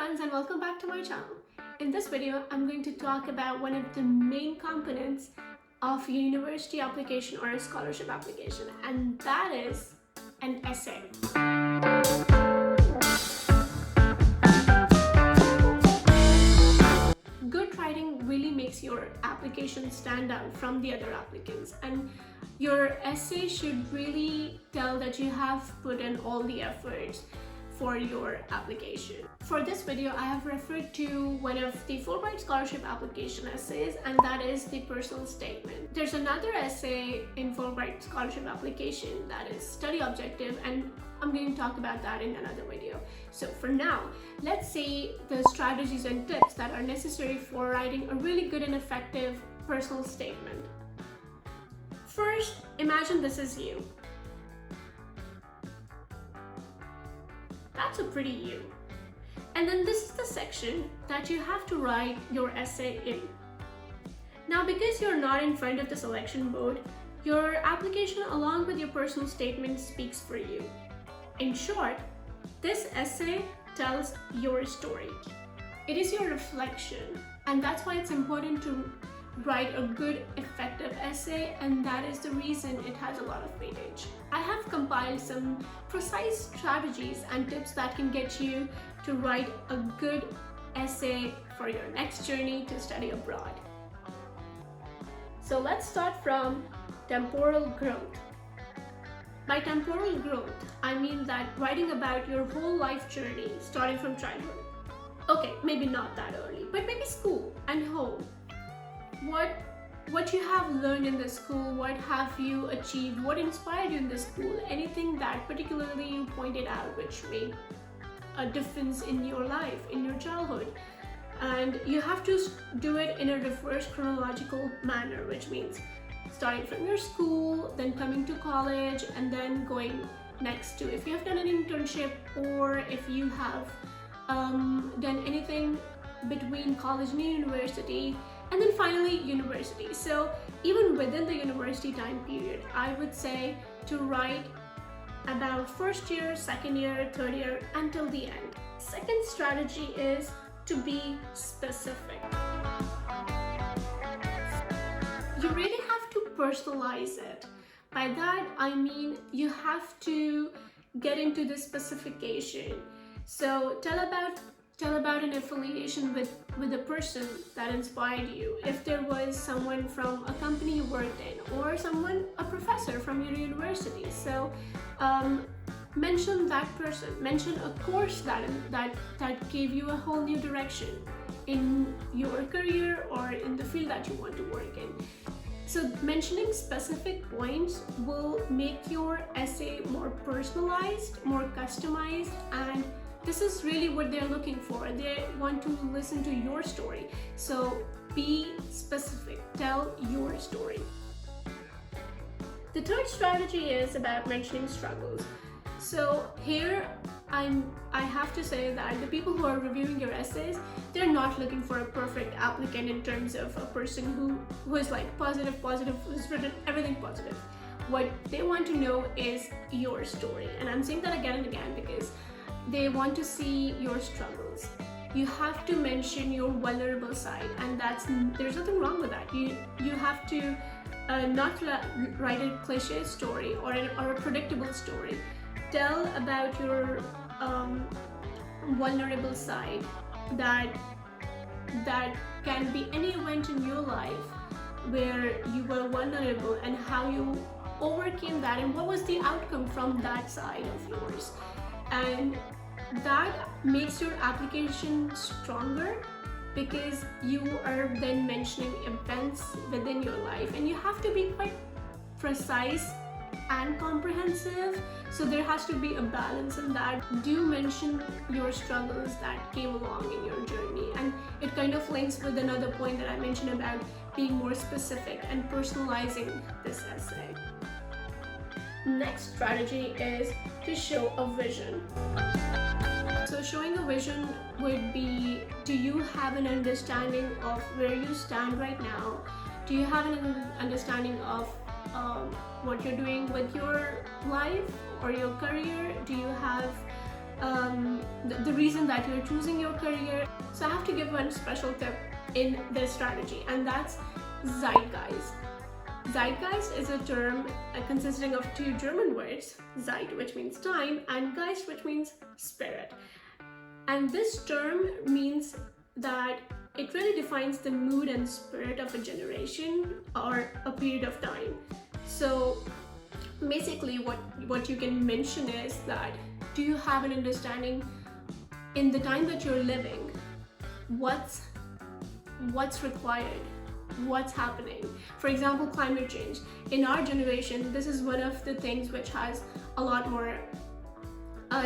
friends, and welcome back to my channel. In this video, I'm going to talk about one of the main components of a university application or a scholarship application, and that is an essay. Good writing really makes your application stand out from the other applicants, and your essay should really tell that you have put in all the efforts for your application. For this video, I have referred to one of the Fulbright Scholarship application essays, and that is the personal statement. There's another essay in Fulbright Scholarship application that is study objective, and I'm going to talk about that in another video. So for now, let's see the strategies and tips that are necessary for writing a really good and effective personal statement. First, imagine this is you. That's a pretty you. And then this is the section that you have to write your essay in. Now, because you're not in front of the selection board, your application along with your personal statement speaks for you. In short, this essay tells your story. It is your reflection, and that's why it's important to write a good, effective essay, and that is the reason it has a lot of weightage. I have compiled some precise strategies and tips that can get you to write a good essay for your next journey to study abroad. So let's start from temporal growth. By temporal growth, I mean that writing about your whole life journey starting from childhood. Okay, maybe not that early, but maybe school and home. What you have learned in the school, what have you achieved, what inspired you in the school, anything that particularly you pointed out which made a difference in your life, in your childhood. And you have to do it in a reverse chronological manner, which means starting from your school, then coming to college, and then going next to if you have done an internship or if you have done anything between college and university, and then finally university. So even within the university time period, I would say to write about first year, second year, third year until the end. Second strategy is to be specific. You really have to personalize it. By that I mean you have to get into the specification. So tell about an affiliation with a person that inspired you. If there was someone from a company you worked in, or a professor from your university. So mention that person, mention a course that gave you a whole new direction in your career or in the field that you want to work in. So mentioning specific points will make your essay more personalized, more customized, and this is really what they're looking for. They want to listen to your story. So be specific, tell your story. The third strategy is about mentioning struggles. So here I have to say that the people who are reviewing your essays, they're not looking for a perfect applicant in terms of a person who is like positive, who's written everything positive. What they want to know is your story. And I'm saying that again and again because they want to see your struggles. You have to mention your vulnerable side, and there's nothing wrong with that. You have to not write a cliche story or a predictable story. Tell about your vulnerable side that can be any event in your life where you were vulnerable and how you overcame that and what was the outcome from that side of yours. And that makes your application stronger because you are then mentioning events within your life, and you have to be quite precise and comprehensive. So there has to be a balance in that. Do mention your struggles that came along in your journey, and it kind of links with another point that I mentioned about being more specific and personalizing this essay. Next strategy is to show a vision. So showing a vision would be, do you have an understanding of where you stand right now? Do you have an understanding of what you're doing with your life or your career? Do you have the reason that you're choosing your career. So I have to give one special tip in this strategy, and that's Zeitgeist. Zeitgeist is a term consisting of two German words, Zeit, which means time, and Geist, which means spirit. And this term means that it really defines the mood and spirit of a generation or a period of time. So basically what you can mention is that, do you have an understanding in the time that you're living, what's required, what's happening? For example, climate change. In our generation, this is one of the things which has a lot more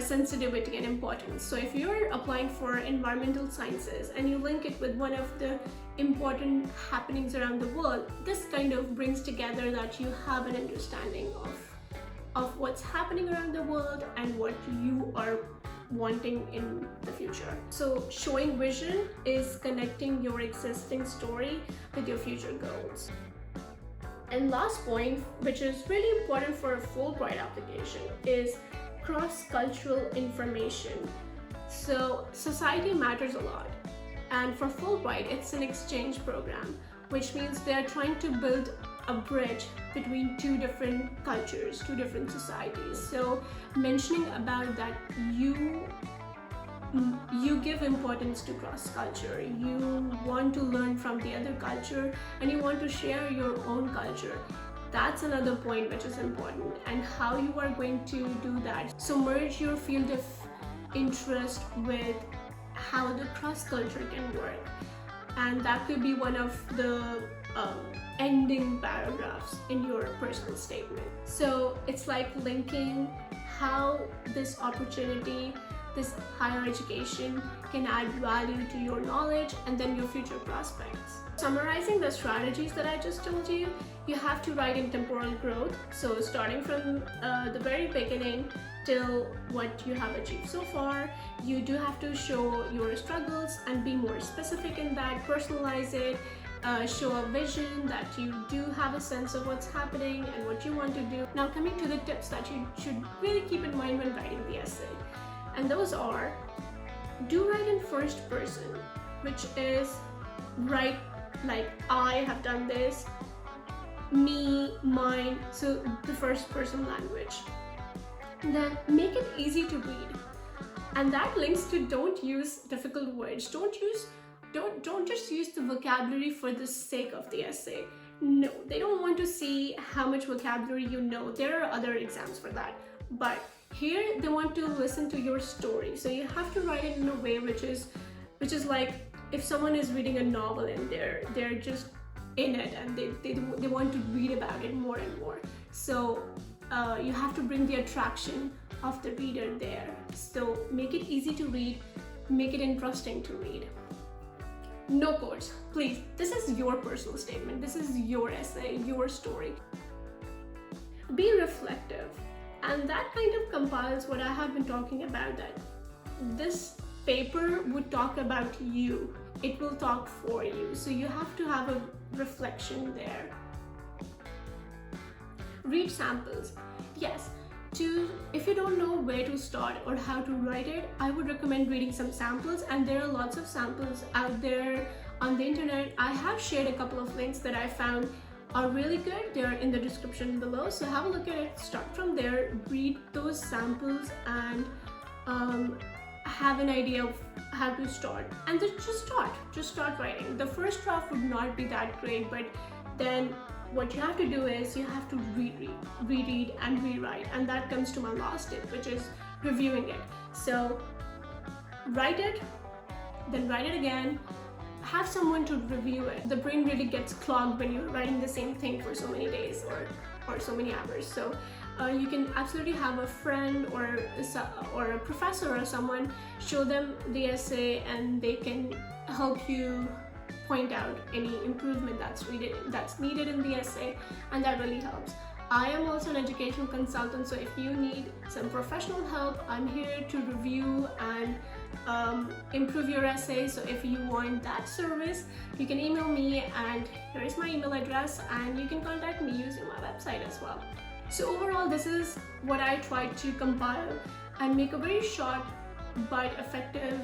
sensitivity and importance. So if you're applying for environmental sciences and you link it with one of the important happenings around the world, this kind of brings together that you have an understanding of what's happening around the world and what you are wanting in the future. So showing vision is connecting your existing story with your future goals. And last point, which is really important for a Fulbright application, is cross-cultural information. So society matters a lot, and for Fulbright it's an exchange program, which means they're trying to build a bridge between two different cultures, two different societies. So mentioning about that you give importance to cross culture, you want to learn from the other culture and you want to share your own culture. That's another point which is important, and how you are going to do that. So merge your field of interest with how the cross culture can work, and that could be one of the ending paragraphs in your personal statement. So it's like linking how this opportunity, this higher education can add value to your knowledge and then your future prospects. Summarizing the strategies that I just told you, you have to write in temporal growth. So starting from the very beginning till what you have achieved so far, you do have to show your struggles and be more specific in that, personalize it, show a vision that you do have a sense of what's happening and what you want to do. Now coming to the tips that you should really keep in mind when writing the essay, and those are, do write in first person, which is write like I have done this, me, mine, so the first person language. Then make it easy to read, and that links to don't use difficult words. Don't just use the vocabulary for the sake of the essay. No, they don't want to see how much vocabulary you know. There are other exams for that, but here they want to listen to your story. So you have to write it in a way which is like if someone is reading a novel and they're just in it and they want to read about it more and more. So you have to bring the attraction of the reader there. So make it easy to read, make it interesting to read. No quotes, please. This is your personal statement. This is your essay, your story. Be reflective, and that kind of compiles what I have been talking about, that this paper would talk about you. It will talk for you. So you have to have a reflection there. Read samples. Yes, if you don't know where to start or how to write it, I would recommend reading some samples, and there are lots of samples out there on the internet. I have shared a couple of links that I found are really good. They're in the description below, so have a look at it, start from there, read those samples, and have an idea of how to start, and then just start writing. The first draft would not be that great, but then what you have to do is you have to reread and rewrite, and that comes to my last tip, which is reviewing it. So write it, then write it again, have someone to review it. The brain really gets clogged when you're writing the same thing for so many days or so many hours. So you can absolutely have a friend or a professor or someone show them the essay, and they can help you point out any improvement that's needed in the essay, and that really helps. I am also an educational consultant, so if you need some professional help, I'm here to review and improve your essay. So if you want that service, you can email me, and here is my email address, and you can contact me using my website as well. So overall, this is what I tried to compile I make a very short but effective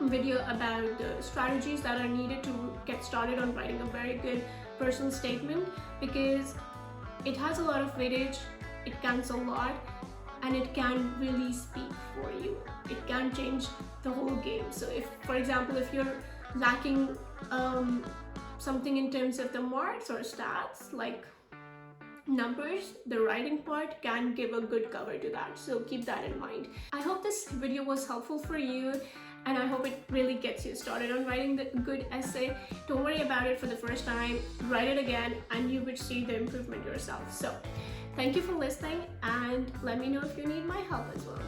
video about the strategies that are needed to get started on writing a very good personal statement, because it has a lot of weightage, it counts a lot, and it can really speak for you. It can change the whole game. So if, for example, if you're lacking something in terms of the marks or stats like numbers, the writing part can give a good cover to that, so keep that in mind. I hope this video was helpful for you, and I hope it really gets you started on writing the good essay. Don't worry about it for the first time, write it again and you will see the improvement yourself. So thank you for listening, and let me know if you need my help as well.